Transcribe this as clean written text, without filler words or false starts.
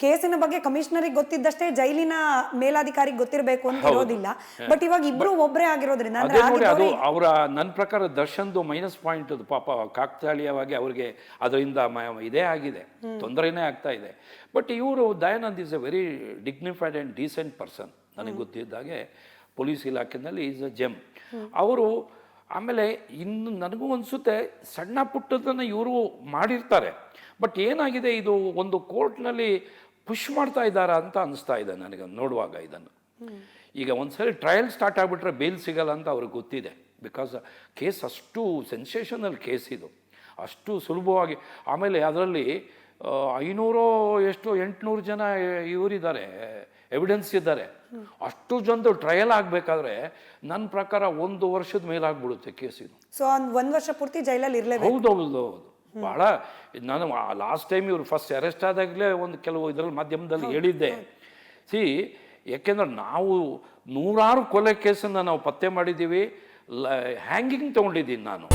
ಕೇಸಿನ ಬಗ್ಗೆ ಕಮಿಷನರಿಗೆ ಗೊತ್ತಿದ್ದಷ್ಟೇ ಜೈಲಿನ ಮೇಲಾಧಿಕಾರಿಗೆ ಗೊತ್ತಿರಬೇಕು ಅಂತ ಇರೋದಿಲ್ಲ. ಬಟ್ ಇವಾಗ ಇಬ್ರು ಒಬ್ಬರೇ ಆಗಿರೋದ್ರಿಂದ ಅದೇ ನೋಡಿ, ಅದು ಅವರ ನನ್ನ ಪ್ರಕಾರ ದರ್ಶನ್ದು ಮೈನಸ್ ಪಾಯಿಂಟ್ ಅದು. ಪಾಪ ಕಾಕತಾಳೀಯವಾಗಿ ಅವ್ರಿಗೆ ಅದರಿಂದ ಇದೇ ಆಗಿದೆ, ತೊಂದರೆನೇ ಆಗ್ತಾ ಇದೆ. ಬಟ್ ಇವರು Dayanand is A very dignified and decent person. ನನಗೆ ಗೊತ್ತಿದ್ದಾಗೆ ಪೊಲೀಸ್ ಇಲಾಖೆಯಲ್ಲಿ ಈಸ್ ಅ ಜೆಮ್ ಅವರು. ಆಮೇಲೆ ಇನ್ನು ನನಗೂ ಅನಿಸುತ್ತೆ ಸಣ್ಣ ಪುಟ್ಟದನ್ನು ಇವರು ಮಾಡಿರ್ತಾರೆ, ಬಟ್ ಏನಾಗಿದೆ ಇದು ಒಂದು ಕೋರ್ಟ್ನಲ್ಲಿ ಪುಷ್ ಮಾಡ್ತಾ ಇದ್ದಾರಾ ಅಂತ ಅನಿಸ್ತಾ ಇದೆ ನನಗೆ ನೋಡುವಾಗ ಇದನ್ನು. ಈಗ ಒಂದ್ಸರಿ ಟ್ರಯಲ್ ಸ್ಟಾರ್ಟ್ ಆಗಿಬಿಟ್ರೆ ಬೇಲ್ ಸಿಗಲ್ಲ ಅಂತ ಅವ್ರಿಗೆ ಗೊತ್ತಿದೆ. ಬಿಕಾಸ್ ಕೇಸ್ ಅಷ್ಟು ಸೆನ್ಸೇಷನಲ್ ಕೇಸ್ ಇದು, ಅಷ್ಟು ಸುಲಭವಾಗಿ. ಆಮೇಲೆ ಅದರಲ್ಲಿ 500 ಎಷ್ಟು 800 ಜನ ಇವರಿದ್ದಾರೆ, ಎವಿಡೆನ್ಸ್ ಇದ್ದಾರೆ. ಅಷ್ಟು ಜನದು ಟ್ರಯಲ್ ಆಗಬೇಕಾದ್ರೆ ನನ್ನ ಪ್ರಕಾರ 1 ವರ್ಷದ ಮೇಲಾಗ್ಬಿಡುತ್ತೆ ಕೇಸ್ ಇದು. ಸೊ 1 ವರ್ಷ ಪೂರ್ತಿ ಜೈಲಲ್ಲಿ ಇರಲೇಬೇಕು. ಹೌದೌದು. ಭಾಳ ನಾನು ಲಾಸ್ಟ್ ಟೈಮ್ ಇವರು ಫಸ್ಟ್ ಅರೆಸ್ಟ್ ಆದಾಗಲೇ ಒಂದು ಕೆಲವು ಇದರಲ್ಲಿ ಮಾಧ್ಯಮದಲ್ಲಿ ಹೇಳಿದ್ದೆ. ಯಾಕೆಂದ್ರೆ ನಾವು 100 ಕೊಲೆ ಕೇಸನ್ನು ನಾವು ಪತ್ತೆ ಮಾಡಿದ್ದೀವಿ. ಹ್ಯಾಂಗಿಂಗ್ ತೊಗೊಂಡಿದ್ದೀನಿ ನಾನು.